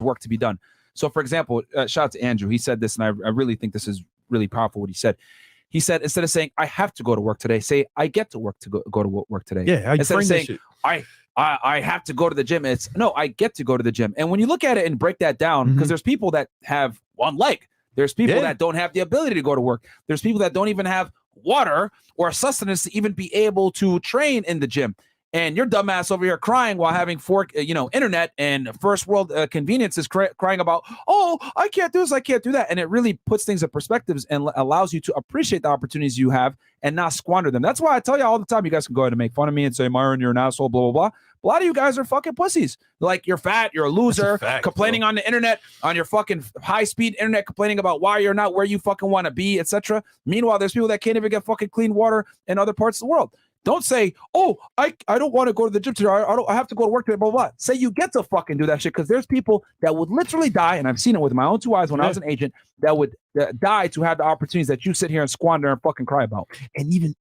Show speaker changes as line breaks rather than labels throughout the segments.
work to be done. So, for example, shout out to Andrew. He said this, and I really think this is really powerful what he said. He said, instead of saying, I have to go to work today, say, I get to work to go to work today.
Yeah,
instead of saying, I have to go to the gym. It's, no, I get to go to the gym. And when you look at it and break that down, because there's people that have one leg. There's people that don't have the ability to go to work. There's people that don't even have water or sustenance to even be able to train in the gym. And your dumbass over here crying while having internet and first world conveniences, crying about, oh, I can't do this, I can't do that. And it really puts things in perspectives and allows you to appreciate the opportunities you have and not squander them. That's why I tell you all the time, you guys can go ahead and make fun of me and say, Myron, you're an asshole, blah, blah, blah. A lot of you guys are fucking pussies. Like, you're fat, you're a loser, complaining on the internet, on your fucking high-speed internet, complaining about why you're not where you fucking want to be, etc. Meanwhile, there's people that can't even get fucking clean water in other parts of the world. Don't say, oh, I don't want to go to the gym today. I have to go to work today, blah, blah, blah. Say you get to fucking do that shit, because there's people that would literally die, and I've seen it with my own two eyes when I was an agent, that would die to have the opportunities that you sit here and squander and fucking cry about.
And even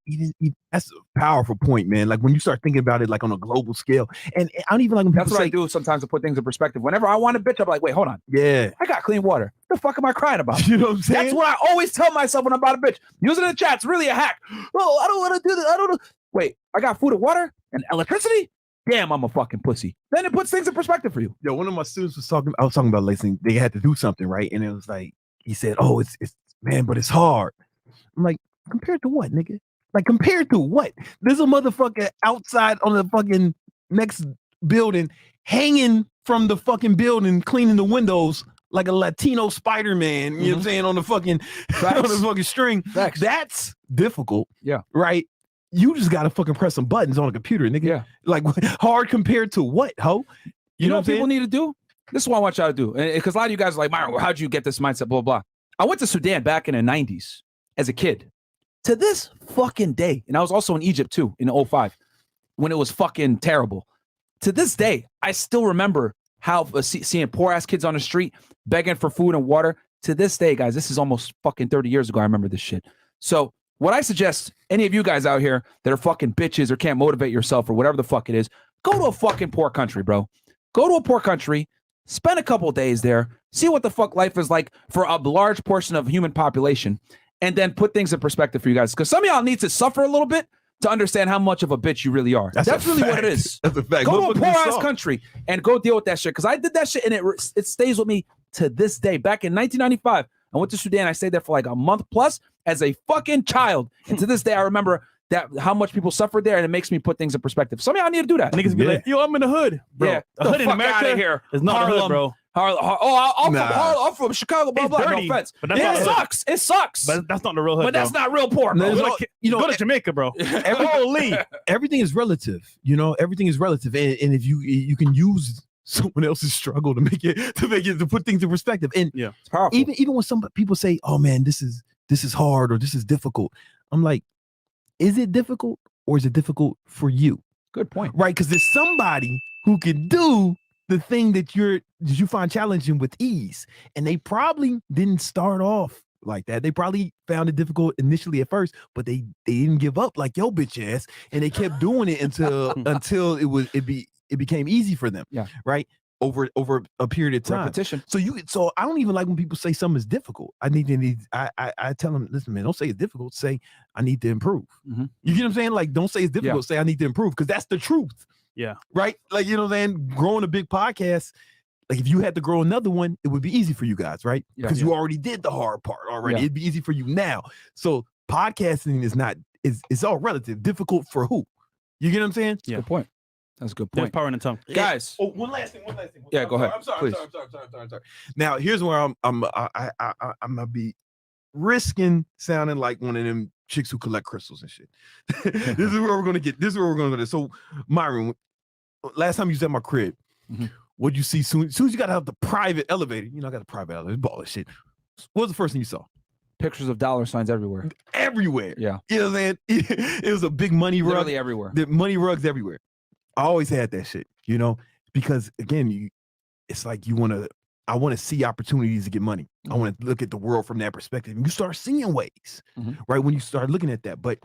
that's a powerful point, man. Like, when you start thinking about it like on a global scale, and I don't even like when people
I do sometimes to put things in perspective. Whenever I want a bitch, I'm like, wait, hold on.
Yeah.
I got clean water. What the fuck am I crying about?
You know what I'm saying?
That's what I always tell myself when I'm about a bitch. Using the chat, it's really a hack. Oh, I don't want to do this. I don't know. Wait, I got food and water and electricity? Damn, I'm a fucking pussy. Then it puts things in perspective for you.
Yo, one of my students I was talking about lately, they had to do something, right? And it was like, he said, oh, it's man, but it's hard. I'm like, compared to what, nigga? Like, compared to what? There's a motherfucker outside on the fucking next building, hanging from the fucking building, cleaning the windows like a Latino Spider-Man, you know what I'm saying, on the fucking string.
Facts.
That's difficult.
Yeah.
Right? You just gotta fucking press some buttons on a computer, nigga.
Yeah.
Like, hard compared to what, ho?
You know what people need to do? This is what I want y'all to do. Because a lot of you guys are like, Myron, how'd you get this mindset, blah, blah. I went to Sudan back in the 90s as a kid. To this fucking day, and I was also in Egypt too in 05 when it was fucking terrible. To this day, I still remember how seeing poor ass kids on the street begging for food and water. To this day, guys, this is almost fucking 30 years ago. I remember this shit. So what I suggest, any of you guys out here that are fucking bitches or can't motivate yourself or whatever the fuck it is, go to a fucking poor country, bro. Go to a poor country, spend a couple days there, see what the fuck life is like for a large portion of human population, and then put things in perspective for you guys. Because some of y'all need to suffer a little bit to understand how much of a bitch you really are. That's really what it is.
That's a fact.
Go to a poor-ass country and go deal with that shit. Because I did that shit, and it stays with me to this day. Back in 1995, I went to Sudan. I stayed there for like a month plus as a fucking child. And to this day, I remember that how much people suffered there, and it makes me put things in perspective. Some of y'all need to do that.
Niggas be like, yo, I'm in the hood. Bro.
Yeah,
the hood in America
here.
is not
Harlem,
the hood, bro.
I'm from Chicago, blah, blah,
dirty,
no offense.
but that's
Yeah,
not
it
the hood.
sucks. It sucks.
But that's not the real hood,
But that's
bro.
not real poor, bro.
Go to Jamaica, bro.
Everything is relative. You know, everything is relative. And if you can use someone else's struggle to put things in perspective. And
yeah,
it's powerful.
Even when some people say, oh man, this is hard or this is difficult. I'm like, is it difficult or is it difficult for you?
Good point.
Right? Because there's somebody who can do the thing that you find challenging with ease. And they probably didn't start off like that. They probably found it difficult initially at first, but they didn't give up like yo bitch ass. And they kept doing it until it became easy for them.
Yeah.
Right. Over a period of time.
Repetition.
So I don't even like when people say something is difficult. I tell them, listen, man, don't say it's difficult. Say I need to improve.
Mm-hmm.
You get what I'm saying? Like, don't say it's difficult. Say I need to improve, because that's the truth.
Yeah.
Right. Like, you know what I'm saying? Growing a big podcast, like if you had to grow another one, it would be easy for you guys, right? Because you already did the hard part already. It'd be easy for you now. So podcasting is all relative. Difficult for who? You get what I'm saying?
Yeah. Good point. That's a good point.
There's power in the tongue,
guys.
Oh, one last thing.
Yeah, go ahead.
I'm sorry. Now, here's where I'm gonna be risking sounding like one of them chicks who collect crystals and shit. This is where we're gonna get. So, Myron, last time you was at my crib, what'd you see? Soon as you got out the private elevator, I got a private elevator, ball of shit. What was the first thing you saw?
Pictures of dollar signs everywhere.
Everywhere.
Yeah.
You know what I'm saying? It was a big money rug.
Literally everywhere.
The money rugs everywhere. I always had that shit, because again, it's like I want to see opportunities to get money. I want to look at the world from that perspective. And you start seeing ways, right? When you start looking at that. But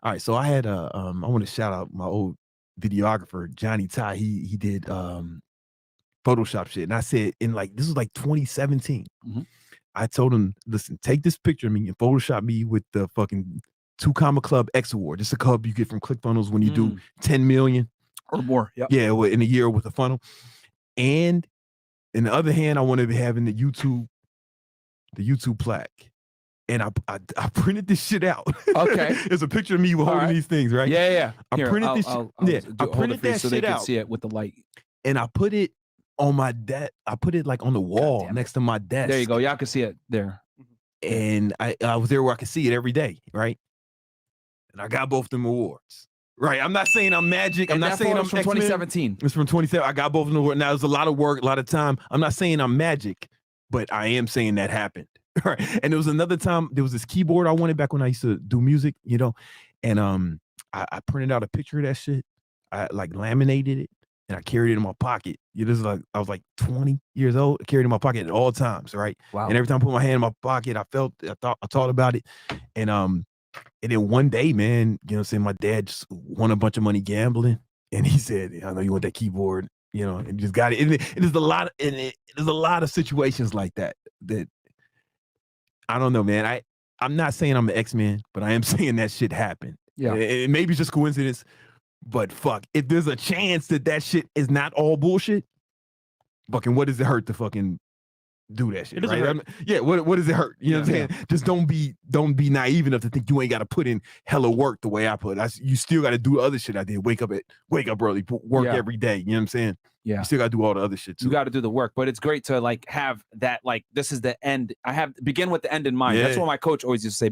all right, so I had I want to shout out my old videographer, Johnny Ty. He did Photoshop shit. And I said, this was like 2017.
Mhm.
I told him, listen, take this picture of me and Photoshop me with the fucking 2 Club X Award. It's a club you get from ClickFunnels when you do 10 million
or more. Yep.
Yeah, in a year with a funnel. And in the other hand, I wanted to be having the YouTube plaque. And I printed this shit out.
Okay.
There's a picture of me holding these things, right?
Yeah.
I printed this shit. I printed that
so
shit
they
out.
can see it with the light.
And I put it on my desk. I put it like on the wall next to my desk.
There you go. Y'all can see it there.
And I was there where I could see it every day, right? And I got both them awards. Right. I'm not saying I'm magic. I'm not saying I'm
from
X-Men.
2017.
It's from 2017. I got both of them awards. Now there's a lot of work, a lot of time. I'm not saying I'm magic, but I am saying that happened. Right. And there was another time, there was this keyboard I wanted back when I used to do music, and I printed out a picture of that shit. I like laminated it and I carried it in my pocket. This is like I was like 20 years old. I carried it in my pocket at all times, right?
Wow.
And every time I put my hand in my pocket, I thought about it. And then one day, man, my dad just won a bunch of money gambling. And he said, I know you want that keyboard, and you just got it. And there's a lot of situations like that I don't know, man. I'm not saying I'm an X-Men, but I am saying that shit happened.
Yeah.
And maybe it's just coincidence, but fuck, if there's a chance that shit is not all bullshit, fucking what does it hurt to fucking do that shit? Right? Yeah, what does it hurt? You know what I'm saying? Just don't be naive enough to think you ain't got to put in hella work the way I put. You still got to do other shit I did. Wake up early, work every day. You know what I'm saying?
Yeah.
You still got to do all the other shit too.
You got to do the work, but it's great to like have that, like, this is the end. Begin with the end in mind. That's what my coach always used to say.